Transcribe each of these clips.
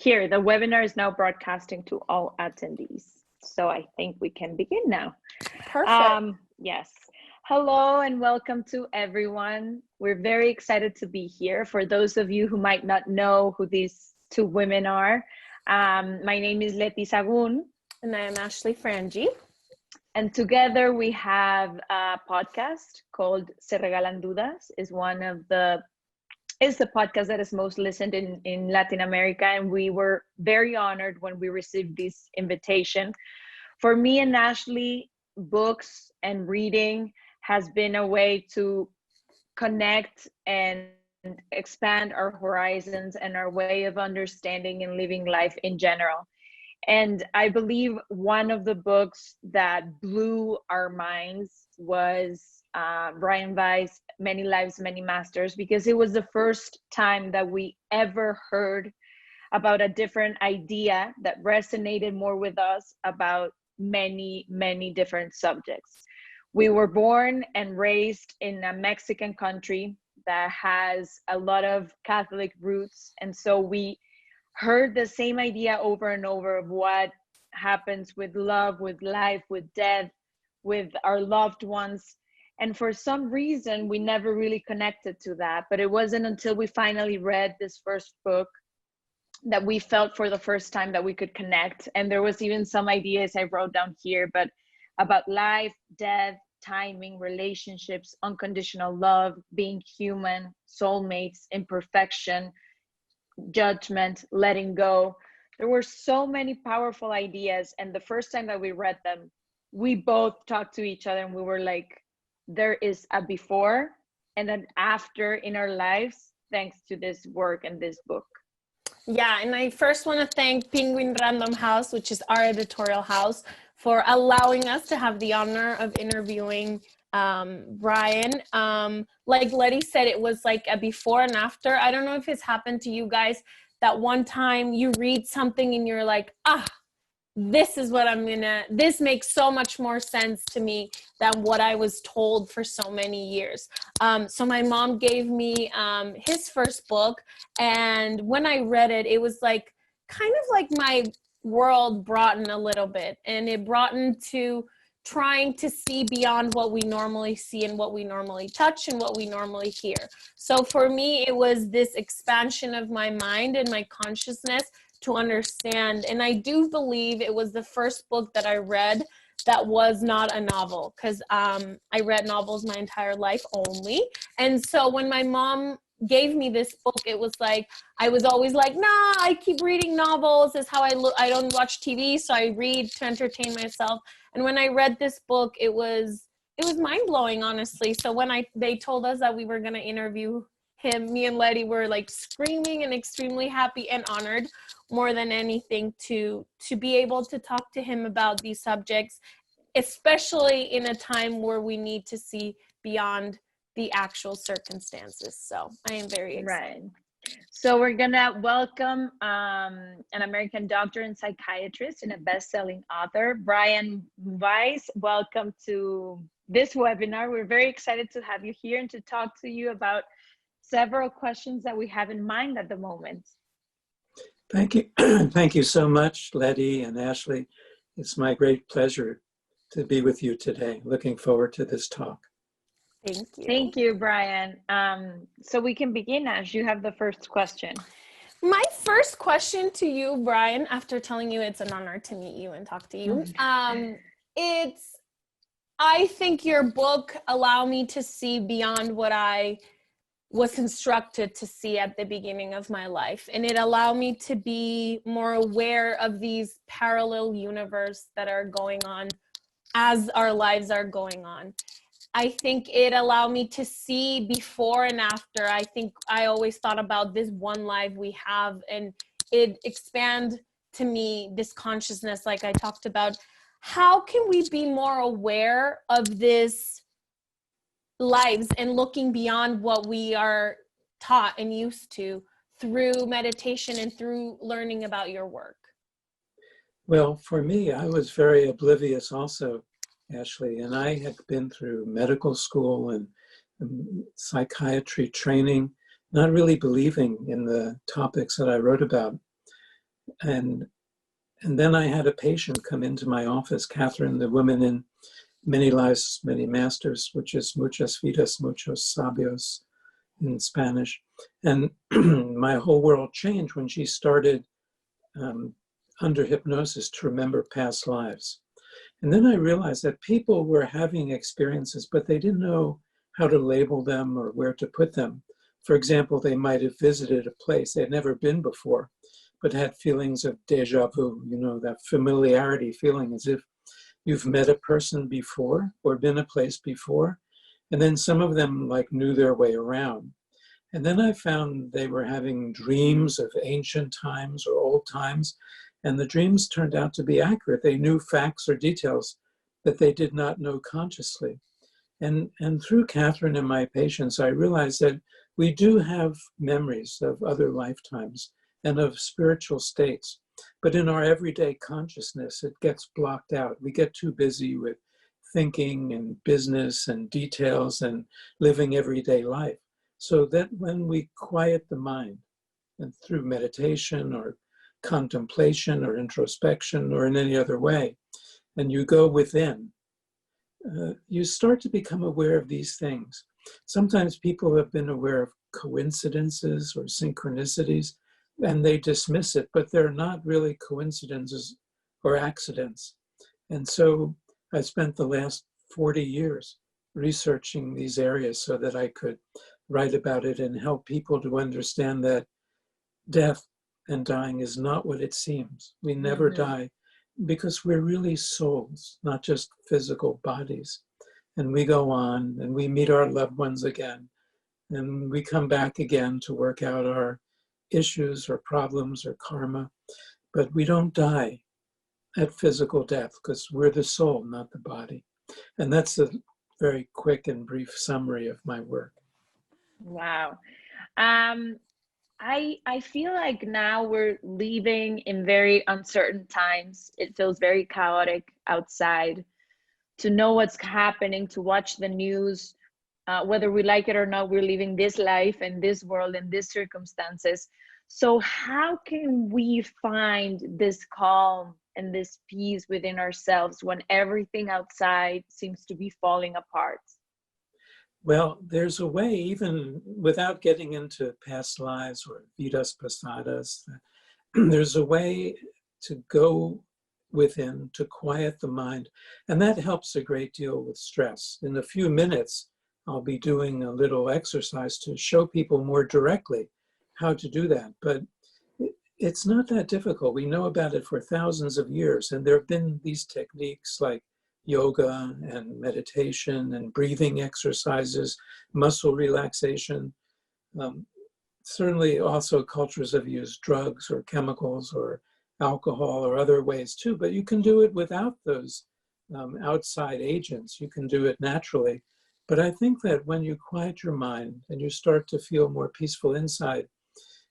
Here, the webinar is now broadcasting to all attendees. So I think we can begin now. Perfect. Yes. Hello and welcome to everyone. We're very excited to be here. For those of you who might not know who these two women are, my name is Leti Sagun. And I am Ashley Frangi. And together we have a podcast called Se Regalan Dudas. Is the podcast that is most listened in Latin America. And we were very honored when we received this invitation. For me and Ashley, books and reading has been a way to connect and expand our horizons and our way of understanding and living life in general. And I believe one of the books that blew our minds was Brian Weiss, Many Lives, Many Masters, because it was the first time that we ever heard about a different idea that resonated more with us about many, many different subjects. We were born and raised in a Mexican country that has a lot of Catholic roots. And so we heard the same idea over and over of what happens with love, with life, with death, with our loved ones. And for some reason, we never really connected to that. But it wasn't until we finally read this first book that we felt for the first time that we could connect. And there was even some ideas I wrote down here, but about life, death, timing, relationships, unconditional love, being human, soulmates, imperfection, judgment, letting go. There were so many powerful ideas. And the first time that we read them, we both talked to each other and we were like, there is a before and an after in our lives, thanks to this work and this book. Yeah, and I first want to thank Penguin Random House, which is our editorial house, for allowing us to have the honor of interviewing Brian. Like Letty said, it was like a before and after. I don't know if it's happened to you guys that one time you read something and you're like, this is what this makes so much more sense to me than what I was told for so many years. So my mom gave me his first book, and when I read it, it was like kind of like my world broadened a little bit, and it broadened to trying to see beyond what we normally see and what we normally touch and what we normally hear. So for me, it was this expansion of my mind and my consciousness to understand. And I do believe it was the first book that I read that was not a novel, because I read novels my entire life only. And so when my mom gave me this book, it was like, I was always like, nah, I keep reading novels. This is how I look. I don't watch TV, so I read to entertain myself. And when I read this book, it was mind-blowing, honestly. So when they told us that we were going to interview him, me and Letty were like screaming and extremely happy and honored more than anything to be able to talk to him about these subjects, especially in a time where we need to see beyond the actual circumstances. So I am very excited. Right. So we're gonna welcome an American doctor and psychiatrist and a best-selling author, Brian Weiss. Welcome to this webinar. We're very excited to have you here and to talk to you about several questions that we have in mind at the moment. Thank you. Thank you so much, Letty and Ashley. It's my great pleasure to be with you today. Looking forward to this talk. Thank you. Thank you, Brian. So we can begin, Ash. You have the first question. My first question to you, Brian, after telling you it's an honor to meet you and talk to you, I think your book allowed me to see beyond what I was instructed to see at the beginning of my life. And it allowed me to be more aware of these parallel universes that are going on as our lives are going on. I think it allowed me to see before and after. I think I always thought about this one life we have, and it expand to me this consciousness, like I talked about. How can we be more aware of this lives and looking beyond what we are taught and used to through meditation and through learning about your work? Well, for me, I was very oblivious also, Ashley, and I had been through medical school and psychiatry training, not really believing in the topics that I wrote about. And then I had a patient come into my office, Catherine, the woman in Many Lives, Many Masters, which is Muchas Vidas, Muchos Sabios in Spanish. And my whole world changed when she started under hypnosis to remember past lives. And then I realized that people were having experiences, but they didn't know how to label them or where to put them. For example, they might have visited a place they'd never been before, but had feelings of déjà vu, you know, that familiarity feeling as if you've met a person before or been a place before. And then some of them like knew their way around. And then I found they were having dreams of ancient times or old times, and the dreams turned out to be accurate. They knew facts or details that they did not know consciously. And through Catherine and my patients, I realized that we do have memories of other lifetimes and of spiritual states, but in our everyday consciousness, it gets blocked out. We get too busy with thinking and business and details and living everyday life. So that when we quiet the mind, and through meditation or contemplation or introspection or in any other way, and you go within, you start to become aware of these things. Sometimes people have been aware of coincidences or synchronicities, and they dismiss it, but they're not really coincidences or accidents. And so I spent the last 40 years researching these areas so that I could write about it and help people to understand that death and dying is not what it seems. We never die because we're really souls, not just physical bodies. And we go on and we meet our loved ones again. And we come back again to work out our issues or problems or karma. But we don't die at physical death because we're the soul, not the body. And that's a very quick and brief summary of my work. Wow. I feel like now we're living in very uncertain times. It feels very chaotic outside. To know what's happening, to watch the news, whether we like it or not, we're living this life in this world in these circumstances. So how can we find this calm and this peace within ourselves when everything outside seems to be falling apart? Well, there's a way, even without getting into past lives or vidas pasadas, there's a way to go within, to quiet the mind. And that helps a great deal with stress. In a few minutes, I'll be doing a little exercise to show people more directly how to do that. But it's not that difficult. We know about it for thousands of years. And there have been these techniques like yoga and meditation and breathing exercises, muscle relaxation. Certainly also cultures have used drugs or chemicals or alcohol or other ways too, but you can do it without those outside agents. You can do it naturally. But I think that when you quiet your mind and you start to feel more peaceful inside,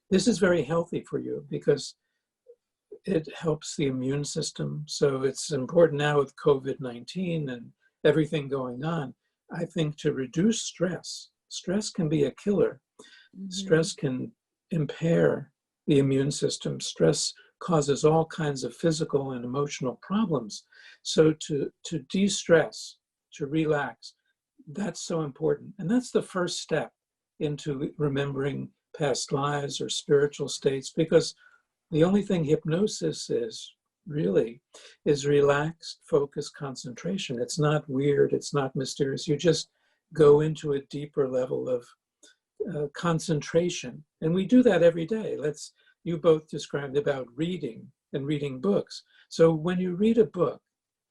this is very healthy for you because it helps the immune system. So it's important now with COVID-19 and everything going on, I think, to reduce stress. Stress can be a killer. Stress can impair the immune system. Stress causes all kinds of physical and emotional problems. So to de-stress, to relax, that's so important. And that's the first step into remembering past lives or spiritual states, because the only thing hypnosis is really is relaxed, focused concentration. It's not weird, it's not mysterious. You just go into a deeper level of concentration. And we do that every day. You both described about reading and reading books. So when you read a book,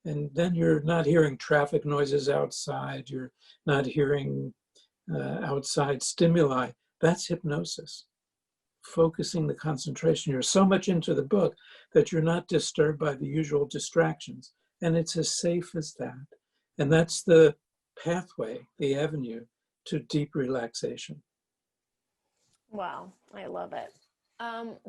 and then you're not hearing traffic noises outside, you're not hearing outside stimuli, that's hypnosis. Focusing the concentration. You're so much into the book that you're not disturbed by the usual distractions. And it's as safe as that. And that's the pathway, the avenue to deep relaxation. Wow, I love it.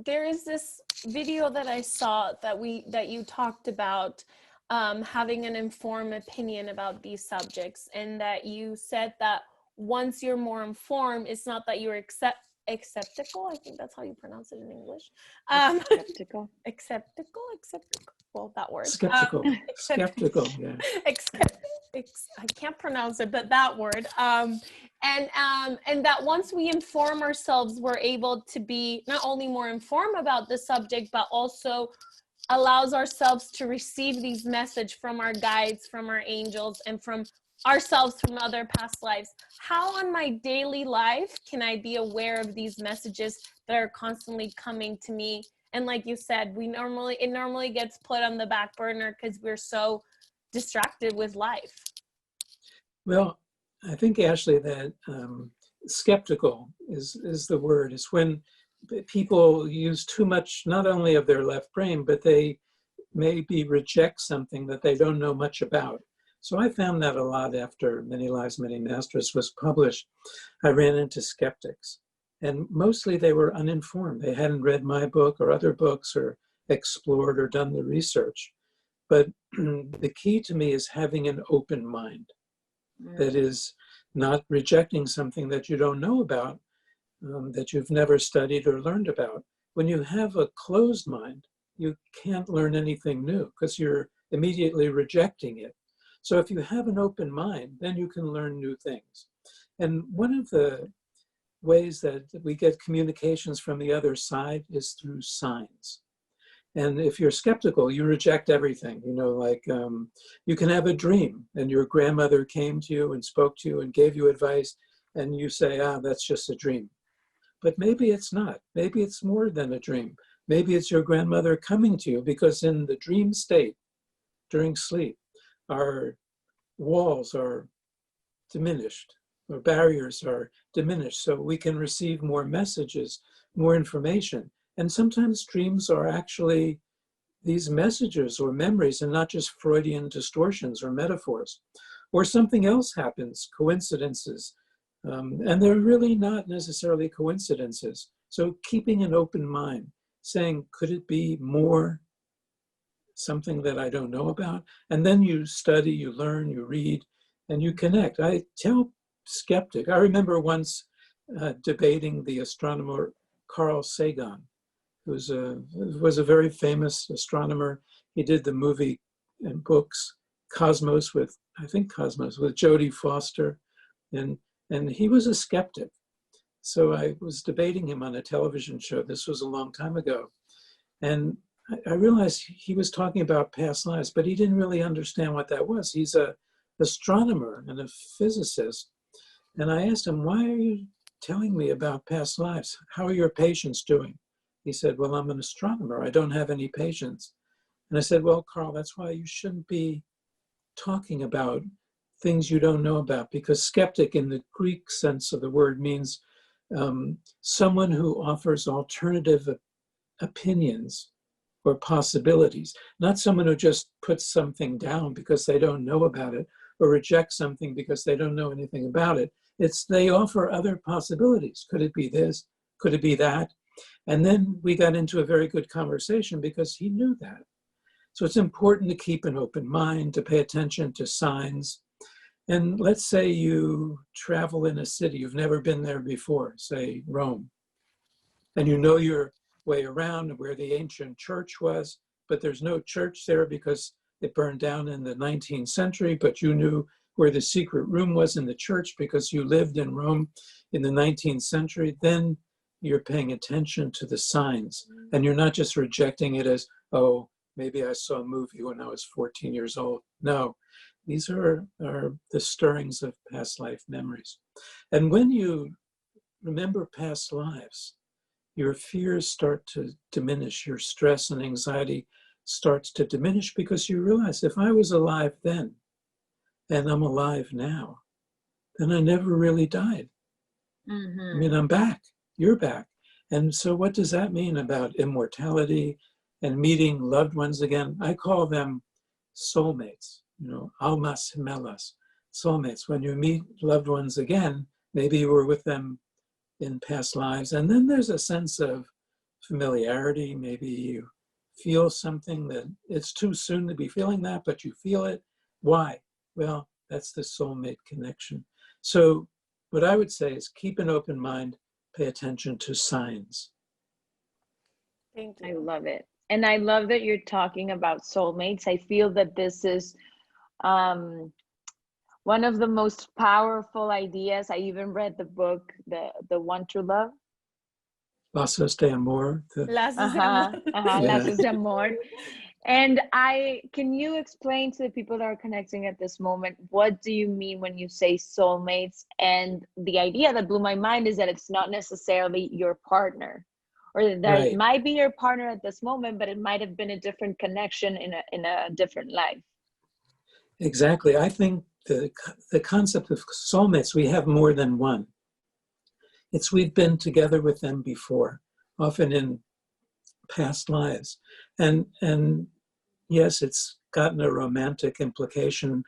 There is this video that I saw that you talked about having an informed opinion about these subjects, and that you said that once you're more informed, it's not that you're acceptable. I think that's how you pronounce it in English. Skeptical. Acceptable. Well, that word. Skeptical. Skeptical, yeah. I can't pronounce it, but that word. And that once we inform ourselves, we're able to be not only more informed about the subject, but also allows ourselves to receive these messages from our guides, from our angels, and from ourselves from other past lives. How in my daily life can I be aware of these messages that are constantly coming to me? And like you said, it normally gets put on the back burner because we're so distracted with life. Well, I think, Ashley, that skeptical is the word. It's when people use too much, not only of their left brain, but they maybe reject something that they don't know much about. So I found that a lot after Many Lives, Many Masters was published. I ran into skeptics, and mostly they were uninformed. They hadn't read my book or other books or explored or done the research. But the key to me is having an open mind. That is, not rejecting something that you don't know about, that you've never studied or learned about. When you have a closed mind, you can't learn anything new because you're immediately rejecting it. So if you have an open mind, then you can learn new things. And one of the ways that we get communications from the other side is through signs. And if you're skeptical, you reject everything. You know, like you can have a dream and your grandmother came to you and spoke to you and gave you advice, and you say, that's just a dream. But maybe it's not. Maybe it's more than a dream. Maybe it's your grandmother coming to you, because in the dream state, during sleep, our walls are diminished, or barriers are diminished, so we can receive more messages, more information. And sometimes dreams are actually these messages or memories and not just Freudian distortions or metaphors. Or something else happens, coincidences, and they're really not necessarily coincidences. So keeping an open mind, saying, could it be more something that I don't know about? And then you study, you learn, you read, and you connect. I tell skeptic, I remember once debating the astronomer Carl Sagan, who was a very famous astronomer. He did the movie and books Cosmos with Jodie Foster, and he was a skeptic. So I was debating him on a television show. This was a long time ago. And I realized he was talking about past lives, but he didn't really understand what that was. He's an astronomer and a physicist. And I asked him, why are you telling me about past lives? How are your patients doing? He said, well, I'm an astronomer. I don't have any patients. And I said, well, Carl, that's why you shouldn't be talking about things you don't know about, because skeptic in the Greek sense of the word means someone who offers alternative opinions or possibilities, not someone who just puts something down because they don't know about it or rejects something because they don't know anything about it. It's they offer other possibilities. Could it be this? Could it be that? And then we got into a very good conversation because he knew that. So it's important to keep an open mind, to pay attention to signs. And let's say you travel in a city, you've never been there before, say Rome, and you know your way around where the ancient church was, but there's no church there because it burned down in the 19th century, but you knew where the secret room was in the church because you lived in Rome in the 19th century. Then you're paying attention to the signs, and you're not just rejecting it as, oh, maybe I saw a movie when I was 14 years old. No, these are the stirrings of past life memories. And when you remember past lives, your fears start to diminish, your stress and anxiety starts to diminish, because you realize, if I was alive then, and I'm alive now, then I never really died. I mean, I'm back, you're back. And so what does that mean about immortality and meeting loved ones again? I call them soulmates, almas gemelas, soulmates. When you meet loved ones again, maybe you were with them in past lives, and then there's a sense of familiarity. Maybe you feel something that it's too soon to be feeling that, but you feel it. Why? Well, that's the soulmate connection. So what I would say is keep an open mind, pay attention to signs. Thank you. I love it. And I love that you're talking about soulmates. I feel that this is one of the most powerful ideas. I even read the book, the One True Love. Lazos de amor. Lazos de amor. Lazos de amor. And can you explain to the people that are connecting at this moment, what do you mean when you say soulmates? And the idea that blew my mind is that it's not necessarily your partner, or that Right. it might be your partner at this moment, but it might have been a different connection in a different life. Exactly. I think the concept of soulmates, we have more than one. We've been together with them before, often in past lives. And yes, it's gotten a romantic implication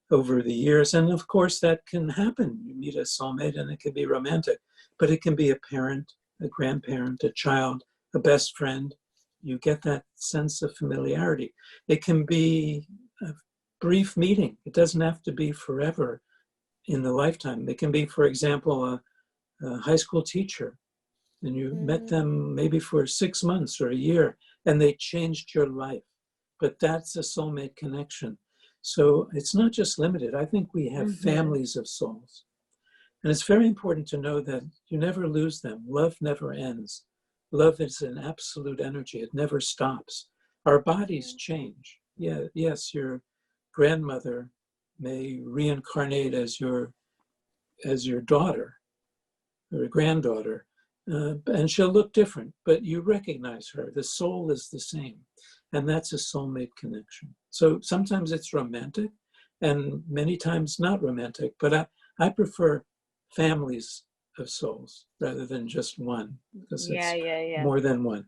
over the years. And of course that can happen. You meet a soulmate and it can be romantic, but it can be a parent, a grandparent, a child, a best friend. You get that sense of familiarity. It can be a brief meeting. It doesn't have to be forever in the lifetime. It can be, for example, a high school teacher, and you met them maybe for 6 months or a year, and they changed your life. But that's a soulmate connection. So it's not just limited. I think we have families of souls. And it's very important to know that you never lose them. Love never ends. Love is an absolute energy. It never stops. Our bodies change. Yeah, yes, your grandmother may reincarnate as your daughter or a granddaughter, and she'll look different, but you recognize her. The soul is the same, and that's a soulmate connection. So sometimes it's romantic, and many times not romantic, but I prefer families of souls rather than just one, because it's more than one.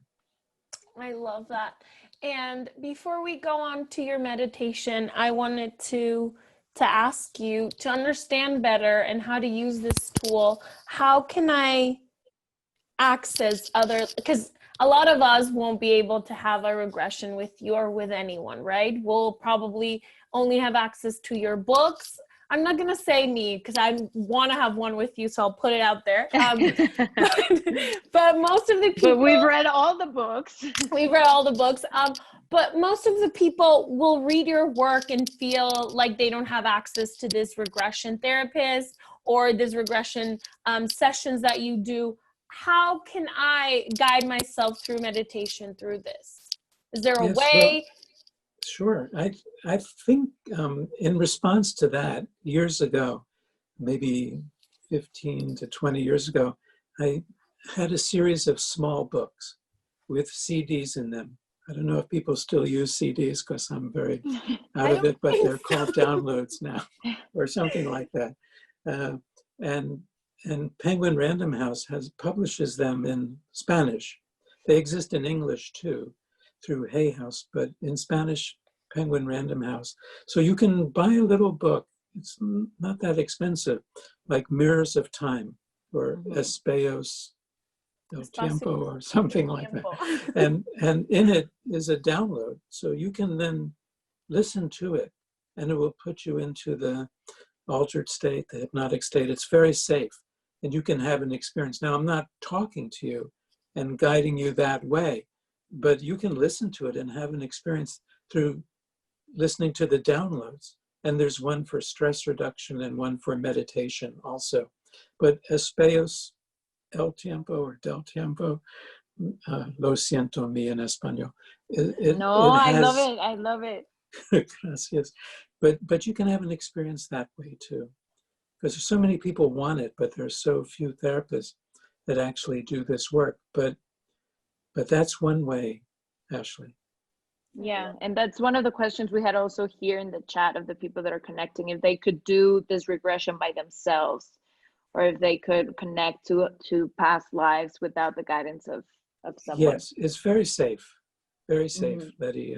I love that. And before we go on to your meditation, I wanted to ask you to understand better and how to use this tool. How can I access other, because a lot of us won't be able to have a regression with you or with anyone, right? We'll probably only have access to your books. I'm not going to say me because I want to have one with you, so I'll put it out there. But most of the people... But we've read all the books. We've read all the books. But most of the people will read your work and feel like they don't have access to this regression therapist or this regression sessions that you do. How can I guide myself through meditation through this? Is there a way? Well, sure. I think in response to that, years ago, maybe 15 to 20 years ago, I had a series of small books with CDs in them. I don't know if people still use CDs because I'm very out of it, but they're called downloads now or something like that. And Penguin Random House publishes them in Spanish. They exist in English too, through Hay House, but in Spanish, Penguin Random House. So you can buy a little book. It's not that expensive, like Mirrors of Time or Espejos del Tiempo or something like that. And in it is a download. So you can then listen to it and it will put you into the altered state, the hypnotic state. It's very safe and you can have an experience. Now, I'm not talking to you and guiding you that way, but you can listen to it and have an experience through listening to the downloads. And there's one for stress reduction and one for meditation also. But Espejos el tiempo or del tiempo, lo siento mi en español. I love it. Gracias. But you can have an experience that way too. Because there's so many people want it, but there's so few therapists that actually do this work. But that's one way, Ashley. Yeah, and that's one of the questions we had also here in the chat of the people that are connecting, if they could do this regression by themselves, or if they could connect to past lives without the guidance of someone. Yes, it's very safe, Letty.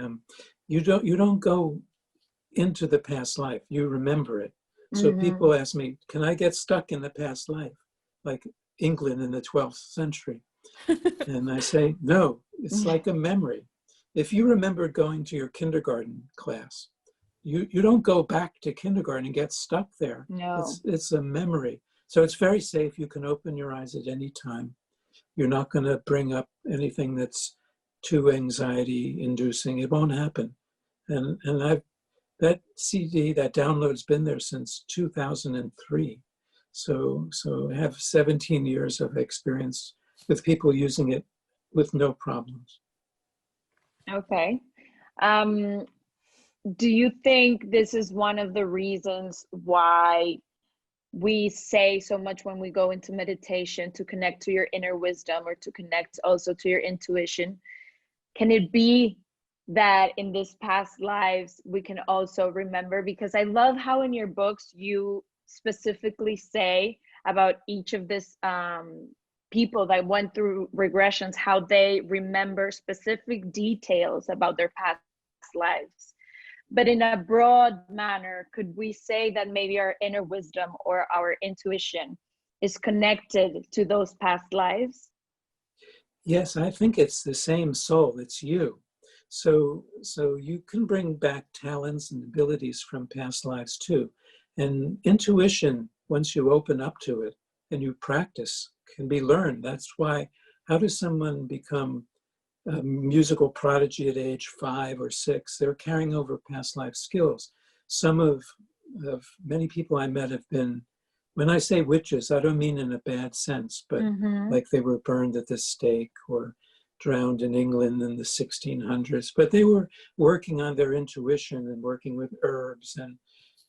You don't go into the past life, you remember it. So people ask me, can I get stuck in the past life, like England in the 12th century? And I say, no, it's like a memory. If you remember going to your kindergarten class, you don't go back to kindergarten and get stuck there. No. It's a memory. So it's very safe. You can open your eyes at any time. You're not going to bring up anything that's too anxiety inducing. It won't happen. And that CD, that download's been there since 2003. So I have 17 years of experience with people using it with no problems. Okay. Do you think this is one of the reasons why we say so much when we go into meditation to connect to your inner wisdom or to connect also to your intuition? Can it be that in this past lives we can also remember? Because I love how in your books you specifically say about each of this people that went through regressions, how they remember specific details about their past lives. But in a broad manner, could we say that maybe our inner wisdom or our intuition is connected to those past lives? Yes, I think it's the same soul. It's you. So you can bring back talents and abilities from past lives too. And intuition, once you open up to it and you practice, can be learned. That's why, how does someone become a musical prodigy at age 5 or 6? They're carrying over past life skills. Some of many people I met have been, when I say witches, I don't mean in a bad sense, but like they were burned at the stake or drowned in England in the 1600s. But they were working on their intuition and working with herbs and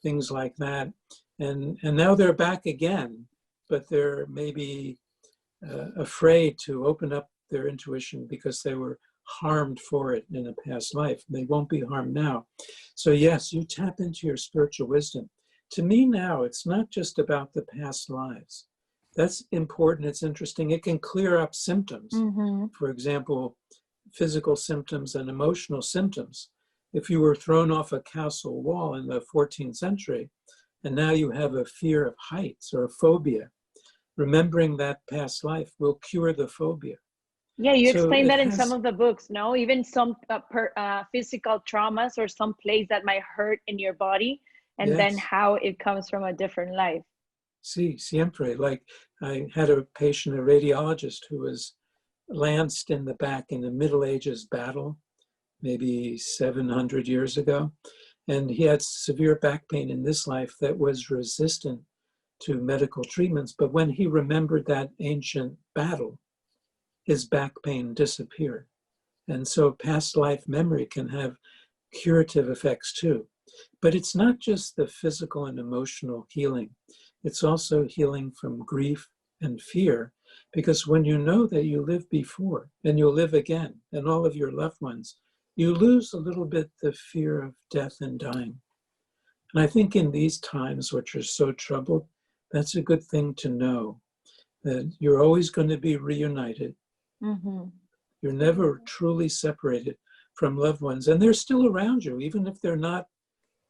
things like that. And now they're back again, but they're maybe afraid to open up their intuition because they were harmed for it in a past life. They won't be harmed now. So yes, you tap into your spiritual wisdom. To me now, it's not just about the past lives. That's important, it's interesting. It can clear up symptoms. For example, physical symptoms and emotional symptoms. If you were thrown off a castle wall in the 14th century, and now you have a fear of heights or a phobia, remembering that past life will cure the phobia. Yeah, you explain that in some of the books, no? Even some physical traumas or some place that might hurt in your body, and then how it comes from a different life. Sí, siempre. Like I had a patient, a radiologist, who was lanced in the back in the Middle Ages battle, maybe 700 years ago. And he had severe back pain in this life that was resistant to medical treatments. But when he remembered that ancient battle, his back pain disappeared. And so past life memory can have curative effects too. But it's not just the physical and emotional healing. It's also healing from grief and fear, because when you know that you lived before and you'll live again, and all of your loved ones, you lose a little bit the fear of death and dying. And I think in these times, which are so troubled, that's a good thing to know, that you're always going to be reunited. You're never truly separated from loved ones, and they're still around you, even if they're not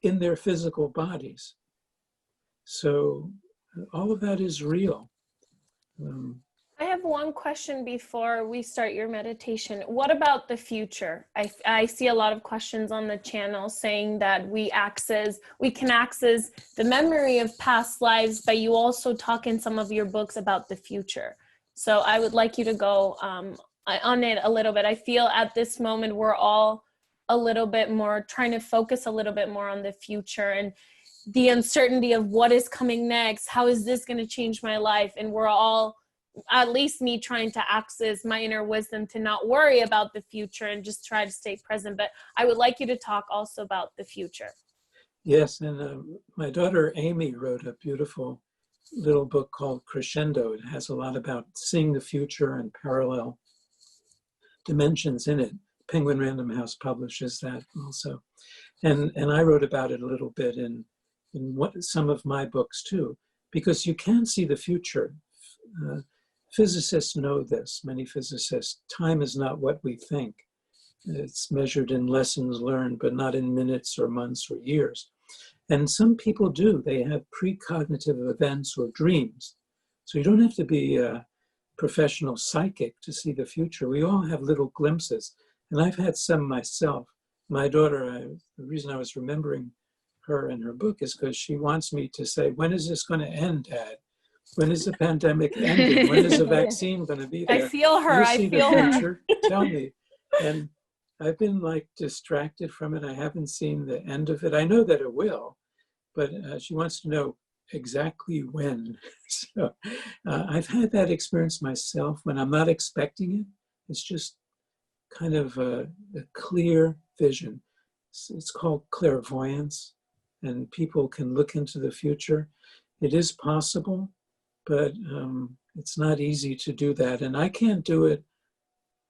in their physical bodies. So all of that is real. I have one question before we start your meditation. What about the future? I see a lot of questions on the channel saying that we can access the memory of past lives, but you also talk in some of your books about the future. So I would like you to go on it a little bit. I feel at this moment we're all a little bit more trying to focus a little bit more on the future and the uncertainty of what is coming next. How is this going to change my life? And we're all, at least me, trying to access my inner wisdom to not worry about the future and just try to stay present. But I would like you to talk also about the future. Yes, and my daughter Amy wrote a beautiful little book called Crescendo. It has a lot about seeing the future and parallel dimensions in it. Penguin Random House publishes that also. And I wrote about it a little bit in some of my books too, because you can see the future. Physicists know this, many physicists. Time is not what we think. It's measured in lessons learned, but not in minutes or months or years. And some people do. They have precognitive events or dreams. So you don't have to be a professional psychic to see the future. We all have little glimpses. And I've had some myself. My daughter, the reason I was remembering her in her book is because she wants me to say, when is this going to end, Dad? When is the pandemic ending? When is the vaccine going to be there? I feel her. You I see feel the her. future? Tell me. And I've been like distracted from it. I haven't seen the end of it. I know that it will, but she wants to know exactly when. So I've had that experience myself when I'm not expecting it. It's just kind of a clear vision. It's called clairvoyance, and people can look into the future. It is possible, but it's not easy to do that. And I can't do it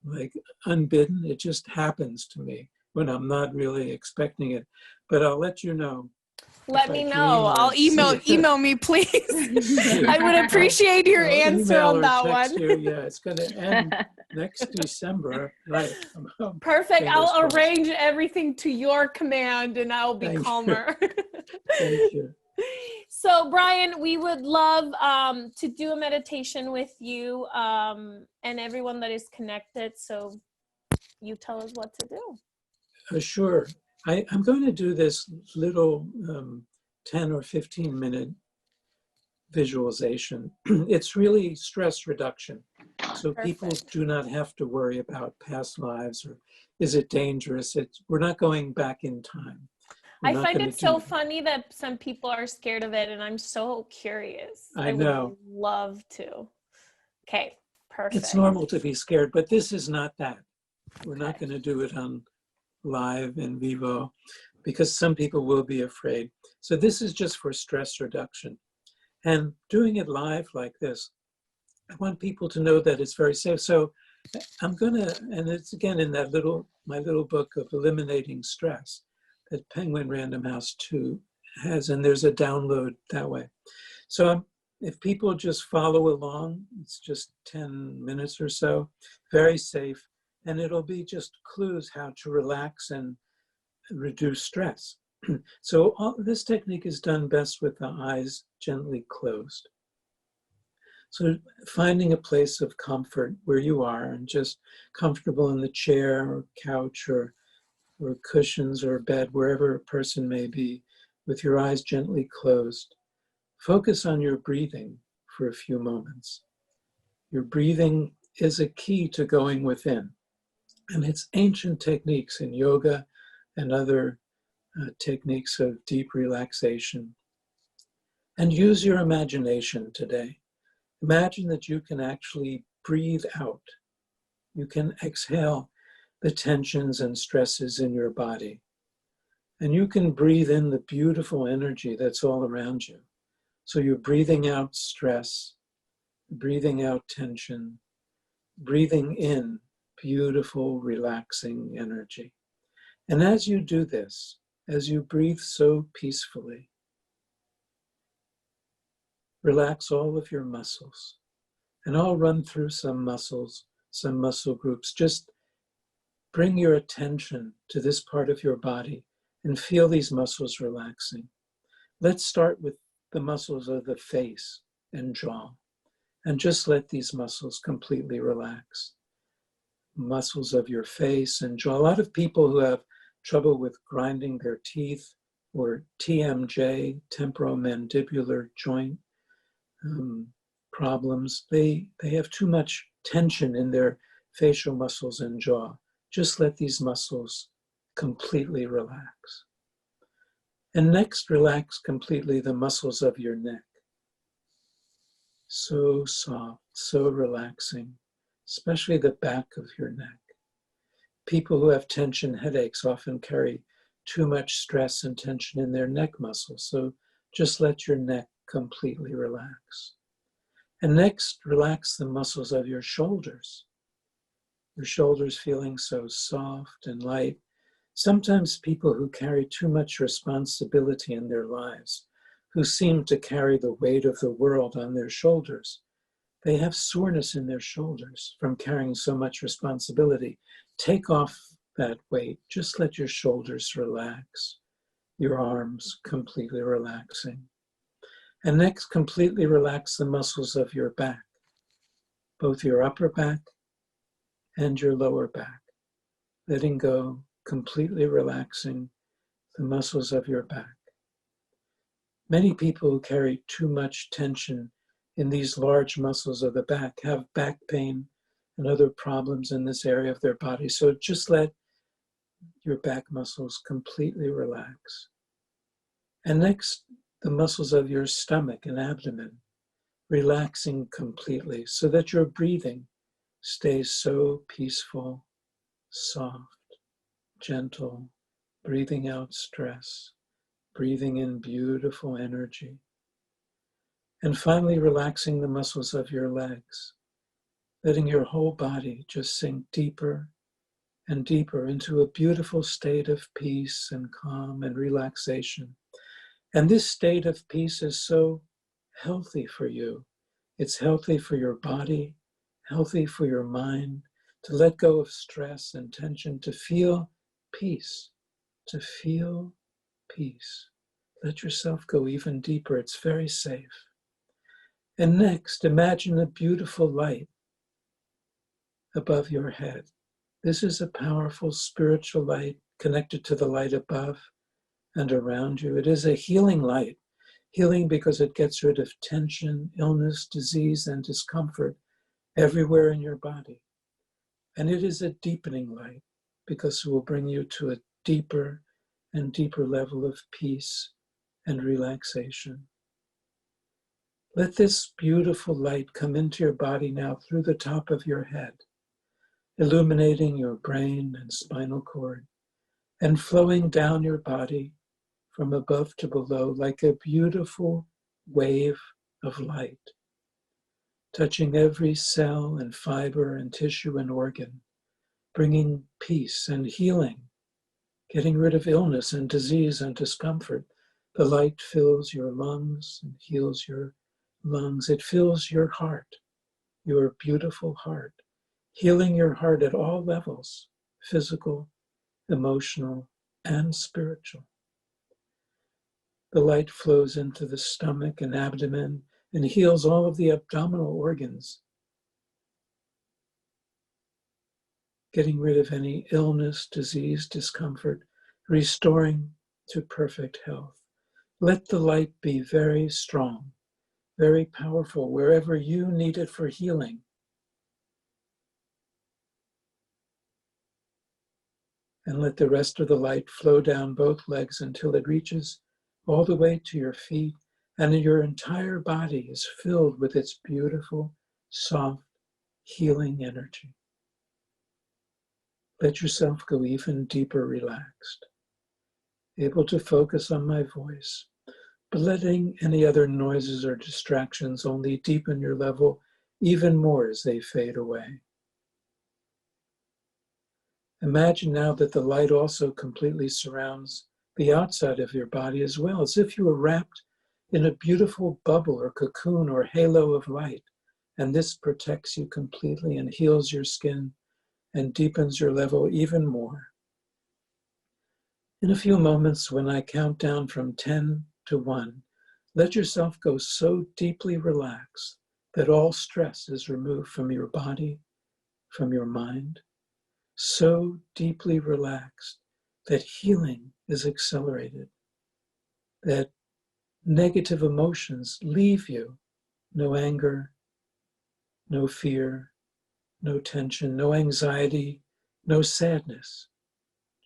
like unbidden. It just happens to me when I'm not really expecting it. But I'll let you know. Let me know. I'll email me, please. See. I would appreciate your I'll answer email on or that text one. you. Yeah, it's going to end next December. Right. Perfect. I'll crossed. arrange everything to your command and I'll be calmer. Thank you. So Brian, we would love to do a meditation with you and everyone that is connected. So you tell us what to do. Sure. I'm going to do this little 10 or 15 minute visualization. It's really stress reduction. So people do not have to worry about past lives or is it dangerous? We're not going back in time. I find it so funny that some people are scared of it, and I'm so curious. I know. Would love to. Okay, perfect. It's normal to be scared, but this is not that. We're not going to do it on live in vivo because some people will be afraid. So this is just for stress reduction. And doing it live like this, I want people to know that it's very safe. So I'm going to, and it's again in that my little book of Eliminating Stress that Penguin Random House 2 has, and there's a download that way. So if people just follow along, it's just 10 minutes or so, very safe, and it'll be just clues how to relax and reduce stress. So this technique is done best with the eyes gently closed. So finding a place of comfort where you are and just comfortable in the chair or couch or cushions or bed, wherever a person may be, with your eyes gently closed. Focus on your breathing for a few moments. Your breathing is a key to going within. And it's ancient techniques in yoga and other techniques of deep relaxation. And use your imagination today. Imagine that you can actually breathe out. You can exhale the tensions and stresses in your body. And you can breathe in the beautiful energy that's all around you. So you're breathing out stress, breathing out tension, breathing in beautiful, relaxing energy. And as you do this, as you breathe so peacefully, relax all of your muscles. And I'll run through some muscles, some muscle groups. Just bring your attention to this part of your body and feel these muscles relaxing. Let's start with the muscles of the face and jaw, and just let these muscles completely relax. Muscles of your face and jaw. A lot of people who have trouble with grinding their teeth or TMJ, temporomandibular joint problems, they have too much tension in their facial muscles and jaw. Just let these muscles completely relax. And next, relax completely the muscles of your neck. So soft, so relaxing, especially the back of your neck. People who have tension headaches often carry too much stress and tension in their neck muscles. So just let your neck completely relax. And next, relax the muscles of your shoulders. Your shoulders feeling so soft and light. Sometimes people who carry too much responsibility in their lives, who seem to carry the weight of the world on their shoulders, they have soreness in their shoulders from carrying so much responsibility. Take off that weight. Just let your shoulders relax, your arms completely relaxing. And next, completely relax the muscles of your back, both your upper back and your lower back, letting go, completely relaxing the muscles of your back. Many people who carry too much tension in these large muscles of the back have back pain and other problems in this area of their body. So just let your back muscles completely relax. And next, the muscles of your stomach and abdomen, relaxing completely so that your breathing stays so peaceful, soft, gentle, breathing out stress, breathing in beautiful energy. And finally, relaxing the muscles of your legs, letting your whole body just sink deeper and deeper into a beautiful state of peace and calm and relaxation. And this state of peace is so healthy for you. It's healthy for your body, healthy for your mind, to let go of stress and tension, to feel peace, to feel peace. Let yourself go even deeper. It's very safe. And next, imagine a beautiful light above your head. This is a powerful spiritual light connected to the light above and around you. It is a healing light, healing because it gets rid of tension, illness, disease, and discomfort everywhere in your body. And it is a deepening light because it will bring you to a deeper and deeper level of peace and relaxation. Let this beautiful light come into your body now through the top of your head, illuminating your brain and spinal cord, and flowing down your body from above to below like a beautiful wave of light, touching every cell and fiber and tissue and organ, bringing peace and healing, getting rid of illness and disease and discomfort. The light fills your lungs and heals your lungs. It fills your heart, your beautiful heart, healing your heart at all levels, physical, emotional, and spiritual. The light flows into the stomach and abdomen and heals all of the abdominal organs, getting rid of any illness, disease, discomfort, restoring to perfect health. Let the light be very strong, very powerful, wherever you need it for healing. And let the rest of the light flow down both legs until it reaches all the way to your feet, and your entire body is filled with its beautiful, soft, healing energy. Let yourself go even deeper relaxed, able to focus on my voice, but letting any other noises or distractions only deepen your level even more as they fade away. Imagine now that the light also completely surrounds the outside of your body as well, as if you were wrapped in a beautiful bubble or cocoon or halo of light, and this protects you completely and heals your skin and deepens your level even more. In a few moments, when I count down from 10 to 1, let yourself go so deeply relaxed that all stress is removed from your body, from your mind, so deeply relaxed that healing is accelerated, that negative emotions leave you. No anger, no fear, no tension, no anxiety, no sadness,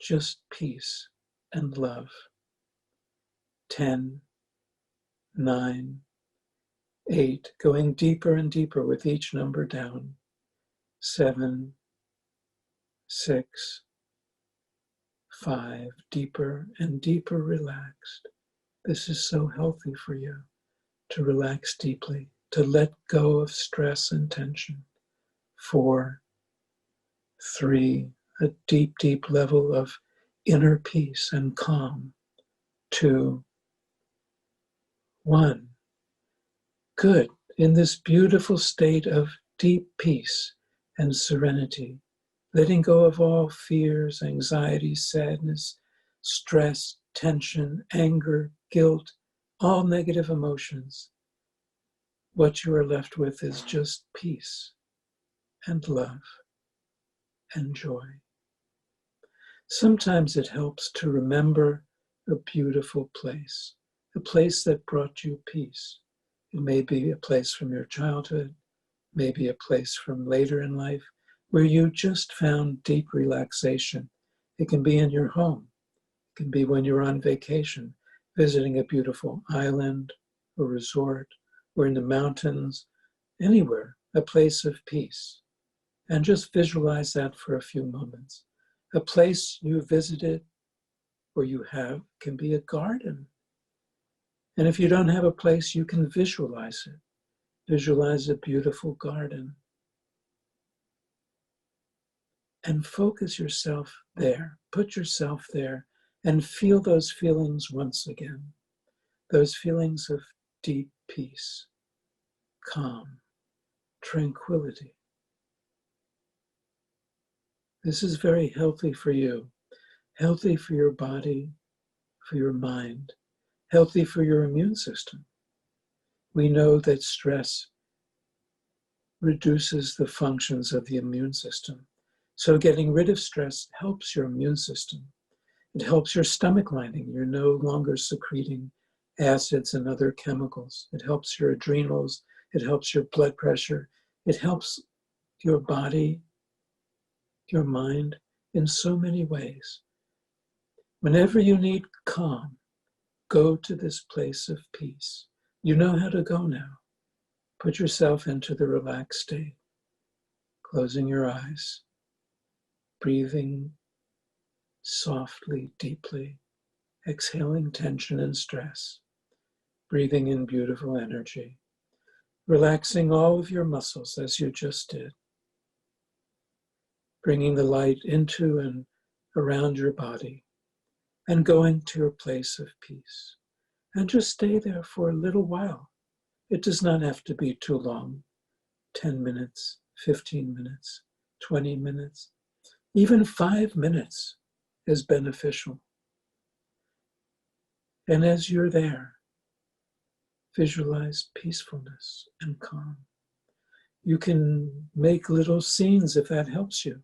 just peace and love. 10, 9, 8, going deeper and deeper with each number down. 7, 6, 5, deeper and deeper relaxed. This is so healthy for you to relax deeply, to let go of stress and tension. 4, 3, a deep, deep level of inner peace and calm. 2, 1. Good. In this beautiful state of deep peace and serenity, letting go of all fears, anxiety, sadness, stress, tension, anger, guilt, all negative emotions. What you are left with is just peace and love and joy. Sometimes it helps to remember a beautiful place, a place that brought you peace. It may be a place from your childhood, maybe a place from later in life, where you just found deep relaxation. It can be in your home. It can be when you're on vacation, visiting a beautiful island or resort, or in the mountains, anywhere, a place of peace. And just visualize that for a few moments. A place you visited or you have can be a garden. And if you don't have a place, you can visualize it. Visualize a beautiful garden. And focus yourself there. Put yourself there and feel those feelings once again. Those feelings of deep peace, calm, tranquility. This is very healthy for you, healthy for your body, for your mind, healthy for your immune system. We know that stress reduces the functions of the immune system. So getting rid of stress helps your immune system. It helps your stomach lining. You're no longer secreting acids and other chemicals. It helps your adrenals. It helps your blood pressure. It helps your body, your mind in so many ways. Whenever you need calm, go to this place of peace. You know how to go now. Put yourself into the relaxed state, closing your eyes, breathing softly, deeply, exhaling tension and stress, breathing in beautiful energy, relaxing all of your muscles as you just did, bringing the light into and around your body, and going to your place of peace. And just stay there for a little while. It does not have to be too long, 10 minutes, 15 minutes, 20 minutes, even 5 minutes is beneficial. And as you're there, visualize peacefulness and calm. You can make little scenes if that helps you.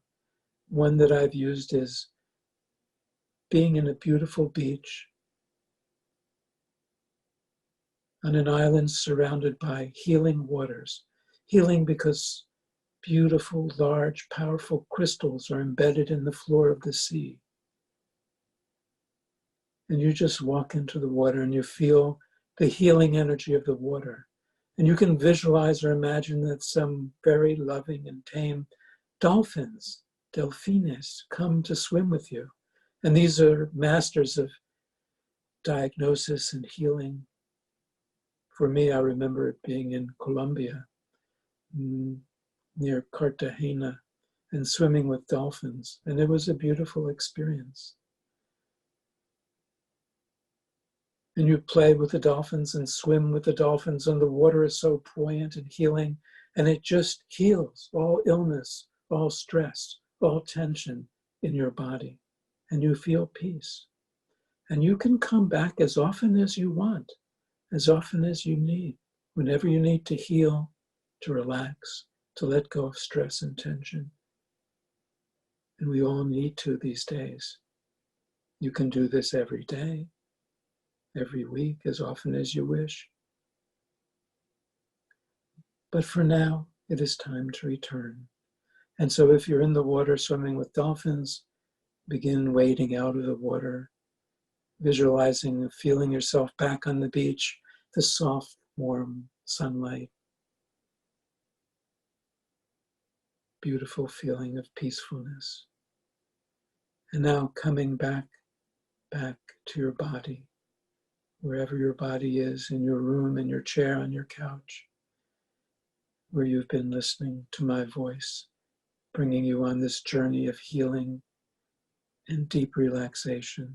One that I've used is being in a beautiful beach on an island surrounded by healing waters. Healing because beautiful, large, powerful crystals are embedded in the floor of the sea. And you just walk into the water and you feel the healing energy of the water. And you can visualize or imagine that some very loving and tame dolphins, delphines, come to swim with you. And these are masters of diagnosis and healing. For me, I remember it being in Colombia, near Cartagena, and swimming with dolphins. And it was a beautiful experience. And you play with the dolphins and swim with the dolphins, and the water is so buoyant and healing, and it just heals all illness, all stress, all tension in your body, and you feel peace. And you can come back as often as you want, as often as you need, whenever you need to heal, to relax, to let go of stress and tension. And we all need to these days. You can do this every day, every week, as often as you wish. But for now, it is time to return. And so if you're in the water swimming with dolphins, begin wading out of the water, visualizing and feeling yourself back on the beach, the soft, warm sunlight, beautiful feeling of peacefulness. And now coming back to your body, wherever your body is, in your room, in your chair, on your couch, where you've been listening to my voice, bringing you on this journey of healing and deep relaxation.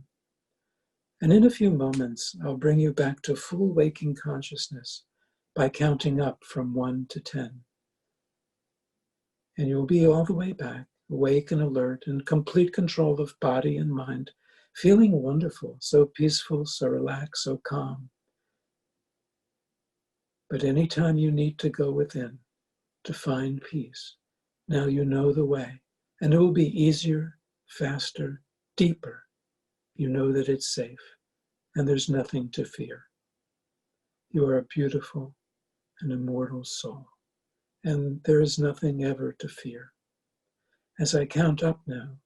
And in a few moments, I'll bring you back to full waking consciousness by counting up from 1 to 10. And you'll be all the way back, awake and alert, in complete control of body and mind, feeling wonderful, so peaceful, so relaxed, so calm. But anytime you need to go within to find peace, now you know the way. And it will be easier, faster, deeper. You know that it's safe and there's nothing to fear. You are beautiful, an immortal soul. And there is nothing ever to fear. As I count up now,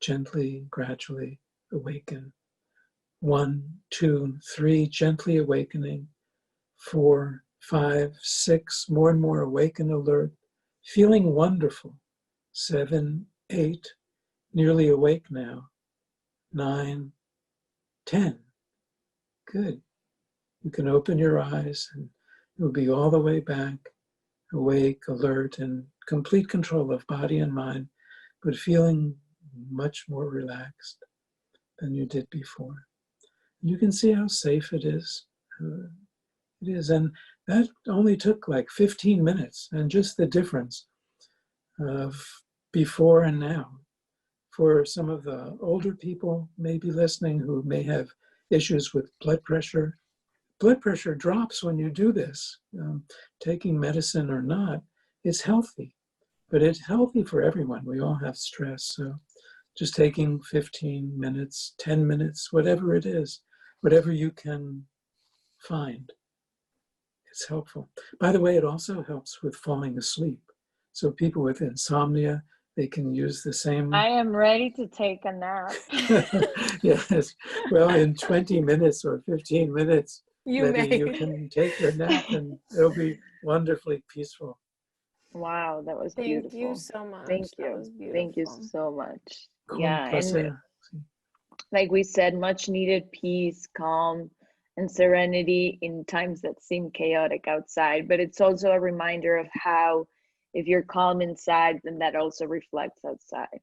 gently, gradually awaken. 1, 2, 3, gently awakening. 4, 5, 6, more and more awaken, alert, feeling wonderful. 7, 8, nearly awake now. 9, 10. Good. You can open your eyes and you'll be all the way back, awake, alert, and complete control of body and mind, but feeling much more relaxed than you did before. You can see how safe it is. And that only took like 15 minutes, and just the difference of before and now. For some of the older people maybe listening who may have issues with blood pressure drops when you do this. Taking medicine or not, it's healthy, but it's healthy for everyone. We all have stress, so just taking 15 minutes, 10 minutes, whatever it is, whatever you can find, it's helpful. By the way, it also helps with falling asleep. So people with insomnia, they can use the same. I am ready to take a nap. Yes. Well, in 20 minutes or 15 minutes, You can take your nap and it'll be wonderfully peaceful. Wow, that was beautiful. Thank you so much. Thank That you. was Thank you beautiful. so much. Con Yeah, and placer. like we said, much needed peace, calm, and serenity in times that seem chaotic outside. But it's also a reminder of how, if you're calm inside, then that also reflects outside.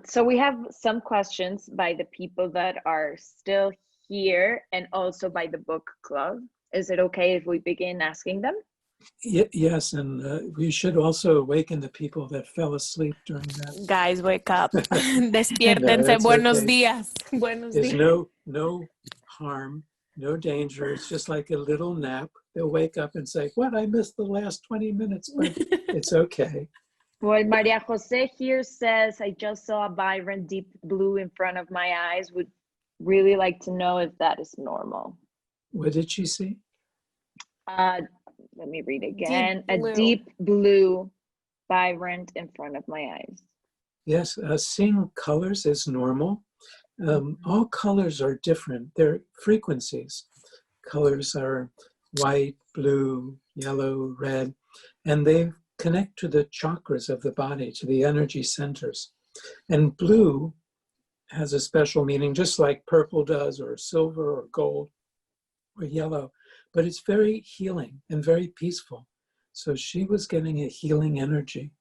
So we have some questions by the people that are still here and also by the book club. Is it okay if we begin asking them? Yes, and we should also awaken the people that fell asleep during that. Guys, wake up. No, Despiértense. that's Buenos okay. días. Buenos There's días. no harm, no danger. It's just like a little nap. They'll wake up and say, "What? I missed the last 20 minutes," but it's okay. Well, Maria Jose here says, I just saw a vibrant deep blue in front of my eyes. Would really like to know if that is normal. What did she see? Let me read again. Deep blue. A deep blue, vibrant in front of my eyes. Yes, seeing colors is normal. All colors are different. They're frequencies. Colors are white, blue, yellow, red, and they connect to the chakras of the body, to the energy centers. And blue has a special meaning, just like purple does, or silver, or gold, or yellow. But it's very healing and very peaceful. So she was getting a healing energy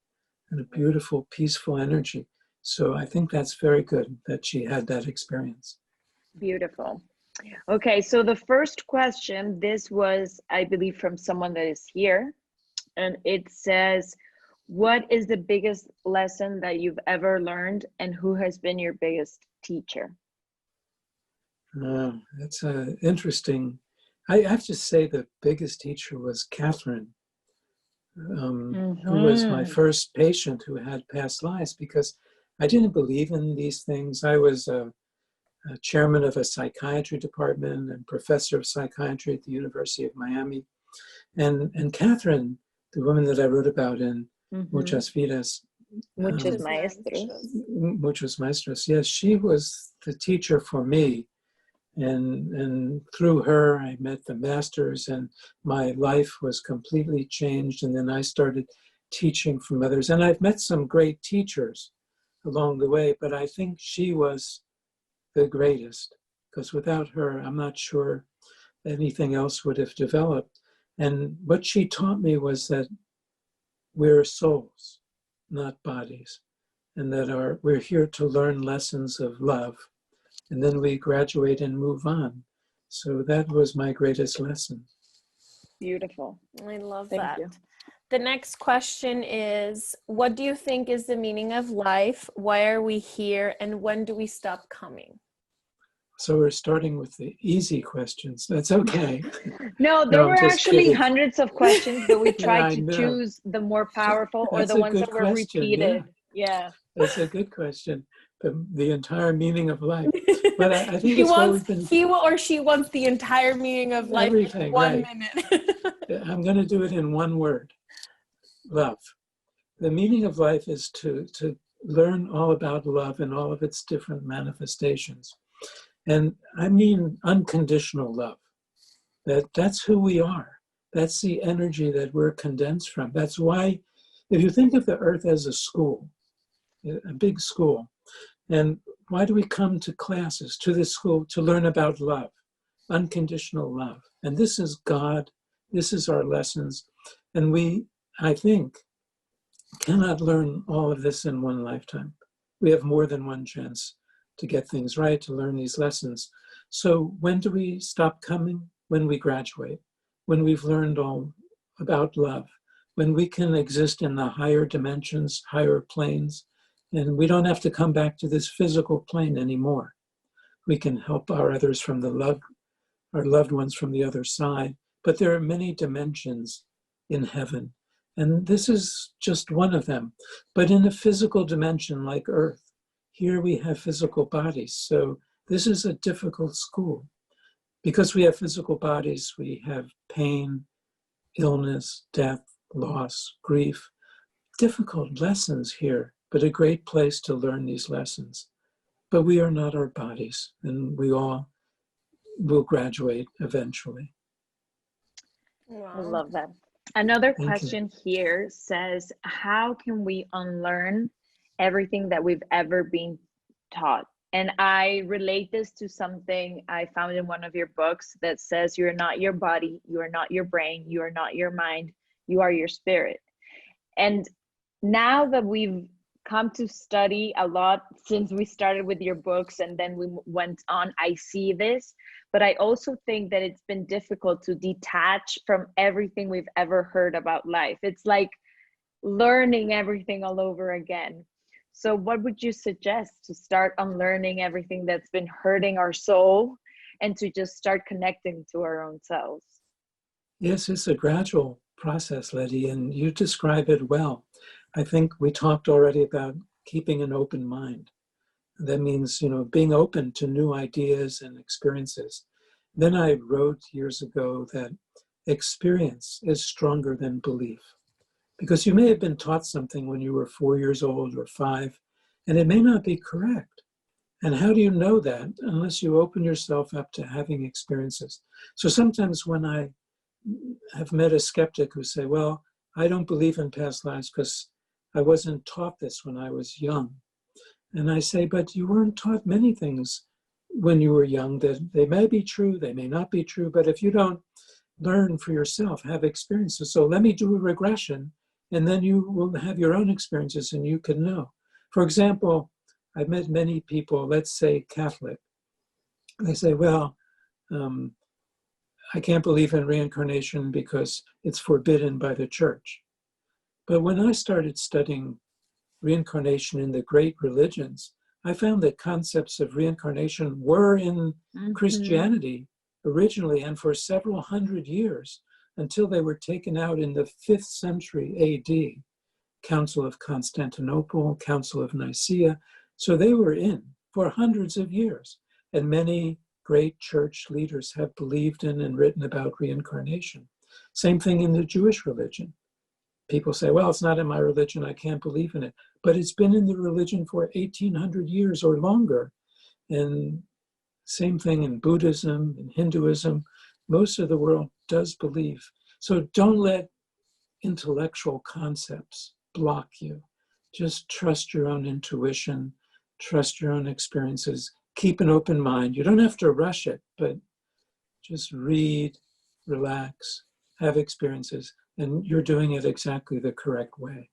and a beautiful, peaceful energy. So I think that's very good that she had that experience. Beautiful. Okay, so the first question, this was, I believe, from someone that is here. And it says, what is the biggest lesson that you've ever learned, and who has been your biggest teacher? That's interesting. I have to say the biggest teacher was Catherine, who was my first patient who had past lives, because I didn't believe in these things. I was a chairman of a psychiatry department and professor of psychiatry at the University of Miami. And Catherine, the woman that I wrote about in Muchas Vidas. Muchos maestros. Muchos maestros. Yes, she was the teacher for me. And through her, I met the masters, and my life was completely changed. And then I started teaching from others. And I've met some great teachers along the way, but I think she was the greatest, because without her, I'm not sure anything else would have developed. And what she taught me was that we're souls, not bodies, and that we're here to learn lessons of love, and then we graduate and move on. So that was my greatest lesson. Beautiful. I love Thank that. you. The next question is, what do you think is the meaning of life? Why are we here? And when do we stop coming? So we're starting with the easy questions. That's okay. No, there were actually kidding. hundreds of questions, but we tried I to know. choose the more powerful or That's the a ones good that were question, repeated. Yeah. That's a good question. the entire meaning of life. But I think he it's what we've been... He or she wants the entire meaning of life Everything, in 1 right. minute. I'm going to do it in one word: love. The meaning of life is to learn all about love and all of its different manifestations. And I mean unconditional love. That's who we are. That's the energy that we're condensed from. That's why, if you think of the earth as a school, a big school, and why do we come to classes, to this school, to learn about love, unconditional love? And this is God, this is our lessons. And we, I think, cannot learn all of this in one lifetime. We have more than one chance to get things right, to learn these lessons. So when do we stop coming? When we graduate, when we've learned all about love, when we can exist in the higher dimensions, higher planes, and we don't have to come back to this physical plane anymore. We can help our others from our loved ones from the other side. But there are many dimensions in heaven, and this is just one of them. But in a physical dimension like Earth, here we have physical bodies. So this is a difficult school. Because we have physical bodies, we have pain, illness, death, loss, grief. Difficult lessons here, but a great place to learn these lessons. But we are not our bodies, and we all will graduate eventually. I love that. Another question here says, how can we unlearn everything that we've ever been taught? And I relate this to something I found in one of your books that says, you're not your body, you are not your brain, you are not your mind, you are your spirit. And now that we've come to study a lot since we started with your books and then we went on, I see this, but I also think that it's been difficult to detach from everything we've ever heard about life. It's like learning everything all over again. So what would you suggest to start unlearning everything that's been hurting our soul and to just start connecting to our own selves? Yes, it's a gradual process, Letty, and you describe it well. I think we talked already about keeping an open mind. That means, being open to new ideas and experiences. Then I wrote years ago that experience is stronger than belief. Because you may have been taught something when you were 4 years old or 5, and it may not be correct. And how do you know that unless you open yourself up to having experiences? So sometimes when I have met a skeptic who say, well, I don't believe in past lives because I wasn't taught this when I was young. And I say, but you weren't taught many things when you were young, that they may be true, they may not be true, but if you don't learn for yourself, have experiences. So let me do a regression, and then you will have your own experiences and you can know. For example, I've met many people, let's say Catholic. They say, well, I can't believe in reincarnation because it's forbidden by the church. But when I started studying reincarnation in the great religions, I found that concepts of reincarnation were in Christianity originally and for several hundred years until they were taken out in the 5th century AD, Council of Constantinople, Council of Nicaea. So they were in for hundreds of years. And many great church leaders have believed in and written about reincarnation. Same thing in the Jewish religion. People say, well, it's not in my religion, I can't believe in it. But it's been in the religion for 1,800 years or longer. And same thing in Buddhism and Hinduism. Most of the world does believe. So don't let intellectual concepts block you. Just trust your own intuition, trust your own experiences, keep an open mind. You don't have to rush it, but just read, relax, have experiences, and you're doing it exactly the correct way.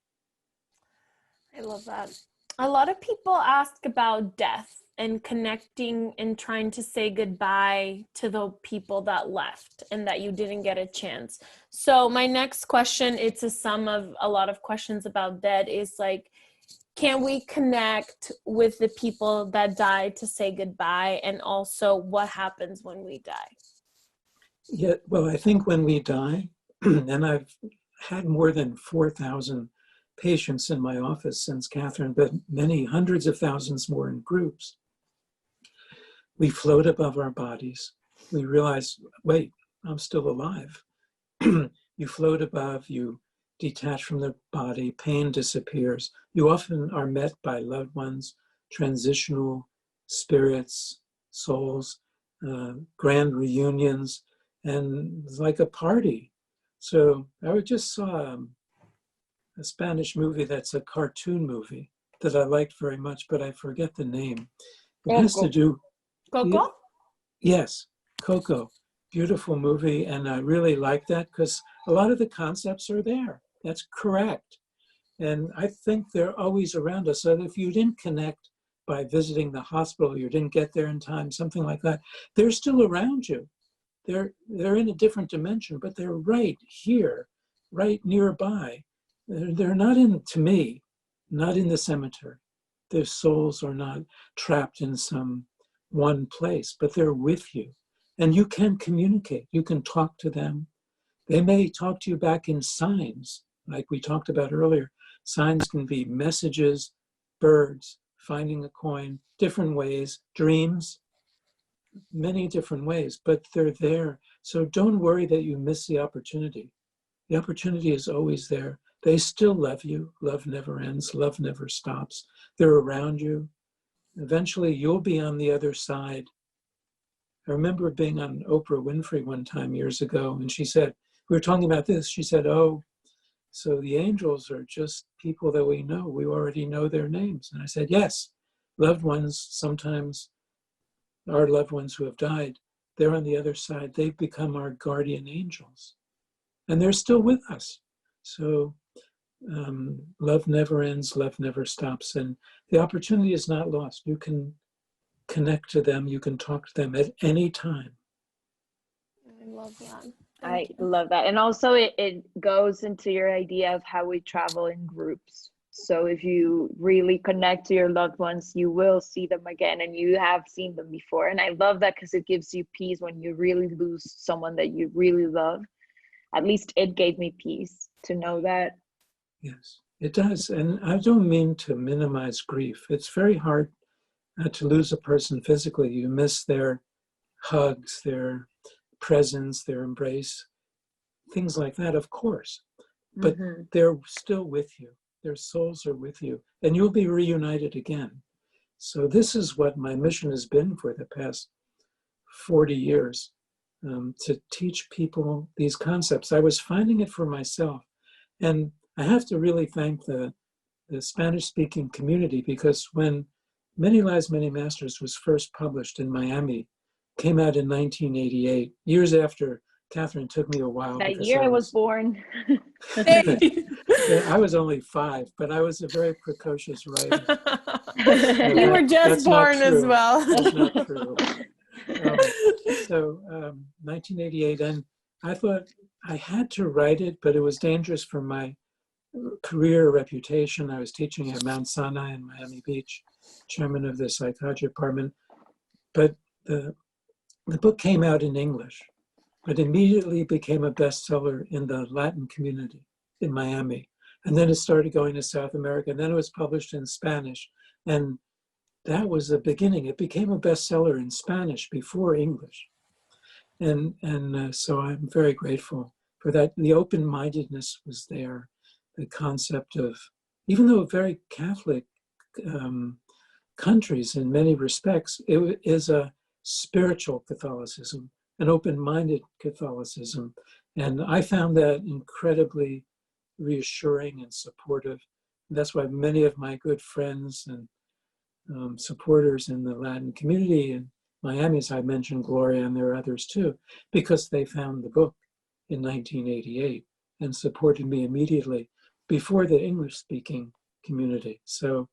I love that. A lot of people ask about death and connecting and trying to say goodbye to the people that left and that you didn't get a chance. So my next question, it's a sum of a lot of questions about death, is like, can we connect with the people that died to say goodbye? And also, what happens when we die? Yeah, well, I think when we die, and I've had more than 4,000 patients in my office since Catherine, but many hundreds of thousands more in groups. We float above our bodies. We realize, wait, I'm still alive. You float above, you detach from the body, pain disappears. You often are met by loved ones, transitional spirits, souls, grand reunions, and it's like a party. So I just saw a Spanish movie that's a cartoon movie that I liked very much, but I forget the name. It has to do... Coco? Yes, Coco. Beautiful movie, and I really like that because a lot of the concepts are there. That's correct. And I think they're always around us. So if you didn't connect by visiting the hospital, you didn't get there in time, something like that, they're still around you. They're in a different dimension, but they're right here, right nearby. They're not to me, not in the cemetery. Their souls are not trapped in some one place, but they're with you. And you can communicate. You can talk to them. They may talk to you back in signs, like we talked about earlier. Signs can be messages, birds, finding a coin, different ways, dreams, many different ways, but they're there. So don't worry that you miss the opportunity. The opportunity is always there. They still love you. Love never ends. Love never stops. They're around you. Eventually, you'll be on the other side. I remember being on Oprah Winfrey one time years ago, and she said, we were talking about this. She said, oh, so the angels are just people that we know. We already know their names. And I said, yes, loved ones, sometimes our loved ones who have died, they're on the other side. They've become our guardian angels. And they're still with us. So love never ends, love never stops. And the opportunity is not lost. You can connect to them. You can talk to them at any time. I love that. I love that. And also it goes into your idea of how we travel in groups. So if you really connect to your loved ones, you will see them again, and you have seen them before. And I love that because it gives you peace when you really lose someone that you really love. At least it gave me peace to know that. Yes, it does. And I don't mean to minimize grief. It's very hard to lose a person physically. You miss their hugs, their presence, their embrace, things like that, of course. But they're still with you. Their souls are with you, and you'll be reunited again. So this is what my mission has been for the past 40 years, to teach people these concepts. I was finding it for myself. And I have to really thank the Spanish-speaking community, because when Many Lives, Many Masters was first published in Miami, came out in 1988, years after Catherine. Took me a while. That year I was born. I was only 5, but I was a very precocious writer. You were just born as well. That's not true. So 1988, and I thought I had to write it, but it was dangerous for my career reputation. I was teaching at Mount Sinai in Miami Beach, chairman of the psychology department. But the book came out in English, but immediately became a bestseller in the Latin community in Miami. And then it started going to South America. And then it was published in Spanish. And that was the beginning. It became a bestseller in Spanish before English. And so I'm very grateful for that. The open-mindedness was there. The concept of, even though very Catholic countries in many respects, it is a spiritual Catholicism, an open-minded Catholicism. And I found that incredibly reassuring and supportive. That's why many of my good friends and supporters in the Latin community in Miami, as I mentioned, Gloria, and there are others too, because they found the book in 1988 and supported me immediately before the English-speaking community. So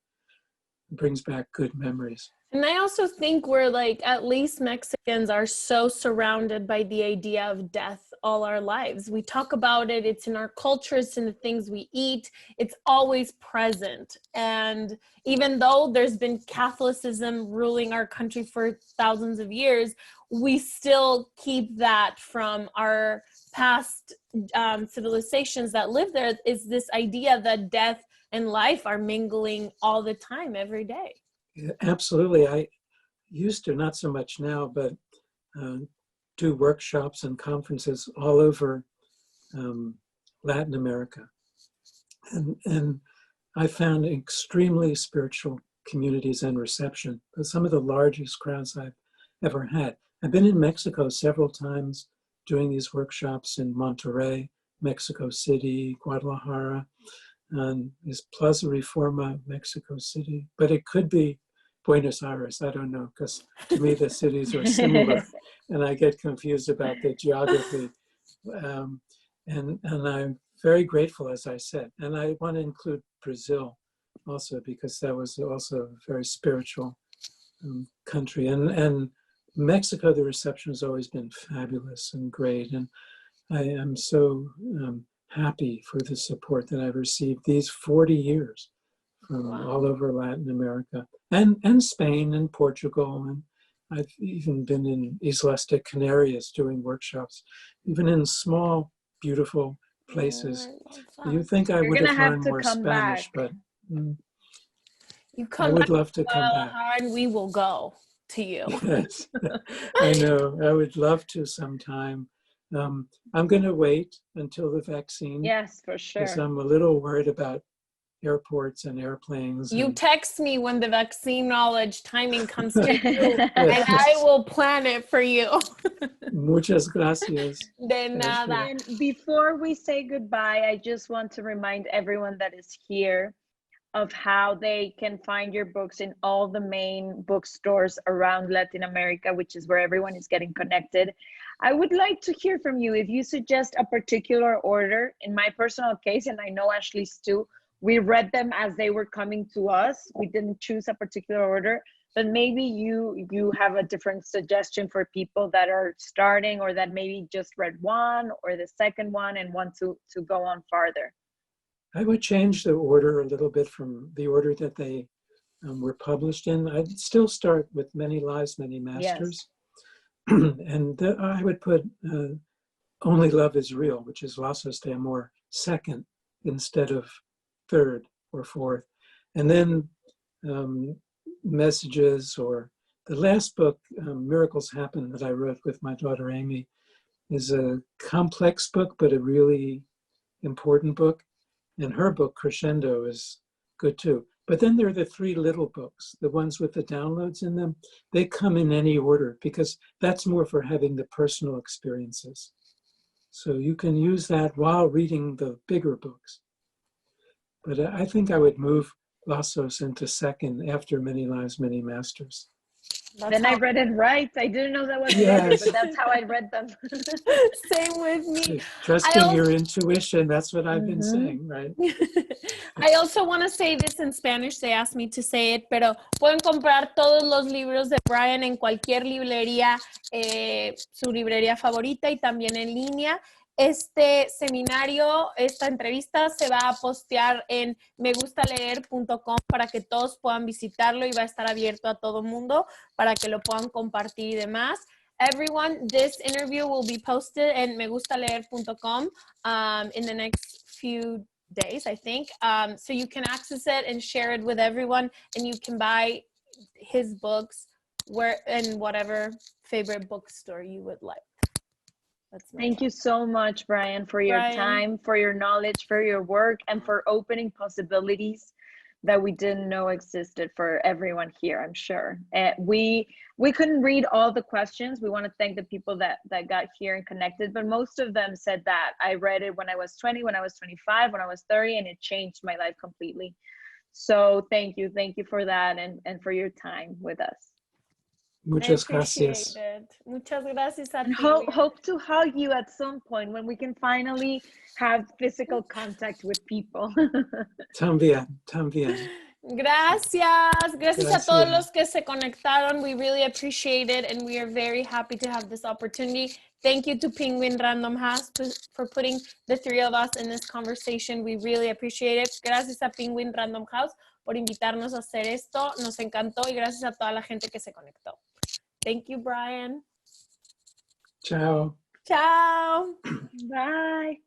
it brings back good memories. And I also think we're like, at least Mexicans are so surrounded by the idea of death all our lives. We talk about it, it's in our culture, it's in the things we eat, it's always present. And even though there's been Catholicism ruling our country for thousands of years, we still keep that from our past civilizations that live there is this idea that death and life are mingling all the time, every day. Yeah, absolutely. I used to, not so much now, but do workshops and conferences all over Latin America. And I found extremely spiritual communities and reception. Some of the largest crowds I've ever had. I've been in Mexico several times doing these workshops in Monterrey, Mexico City, Guadalajara, and is Plaza Reforma, Mexico City. But it could be Buenos Aires, I don't know, because to me the cities are similar and I get confused about the geography. And I'm very grateful, as I said. And I want to include Brazil also, because that was also a very spiritual country. And Mexico, the reception has always been fabulous and great. And I am so happy for the support that I've received these 40 years from all over Latin America and Spain and Portugal. And I've even been in Islas de Canarias doing workshops, even in small, beautiful places. You think I would have learned more Spanish, but I would love to come back. And we will go to you. Yes, I know. I would love to sometime. I'm going to wait until the vaccine. Yes, for sure. Because I'm a little worried about airports and airplanes. You text me when the vaccine knowledge timing comes to you, Yes. and I will plan it for you. Muchas gracias. De nada. And before we say goodbye, I just want to remind everyone that is here of how they can find your books in all the main bookstores around Latin America, which is where everyone is getting connected. I would like to hear from you if you suggest a particular order. In my personal case, and I know Ashley's too, we read them as they were coming to us. We didn't choose a particular order, but maybe you have a different suggestion for people that are starting, or that maybe just read one or the second one and want to go on farther. I would change the order a little bit from the order that they were published in. I'd still start with Many Lives, Many Masters. Yes. And I would put Only Love is Real, which is Lazos de Amor, second instead of third or fourth. And then Messages, or the last book, Miracles Happen, that I wrote with my daughter Amy, is a complex book, but a really important book. And her book, Crescendo, is good too. But then there are the three little books, the ones with the downloads in them. They come in any order, because that's more for having the personal experiences. So you can use that while reading the bigger books. But I think I would move Lazos into second after Many Lives, Many Masters. Then I read it right. I didn't know that was yes. but that's how I read them. Same with me. Trusting your intuition, that's what I've been saying, right? I also want to say this in Spanish. They asked me to say it, pero pueden comprar todos los libros de Brian en cualquier librería, su librería favorita, y también en línea. Este seminario, esta entrevista se va a postear en megustaleer.com para que todos puedan visitarlo, y va a estar abierto a todo mundo para que lo puedan compartir y demás. Everyone, this interview will be posted in megustaleer.com in the next few days, I think. So you can access it and share it with everyone, and you can buy his books in whatever favorite bookstore you would like. Thank you so much, Brian, for your time, for your knowledge, for your work, and for opening possibilities that we didn't know existed for everyone here, I'm sure. We couldn't read all the questions. We want to thank the people that got here and connected, but most of them said that. I read it when I was 20, when I was 25, when I was 30, and it changed my life completely. So thank you for that, and for your time with us. Muchas gracias. Muchas gracias a ti. Hope to hug you at some point when we can finally have physical contact with people. También. Gracias a todos los que se conectaron. We really appreciate it, and we are very happy to have this opportunity. Thank you to Penguin Random House for putting the three of us in this conversation. We really appreciate it. Gracias a Penguin Random House por invitarnos a hacer esto. Nos encantó, y gracias a toda la gente que se conectó. Thank you, Brian. Ciao. Ciao. Bye.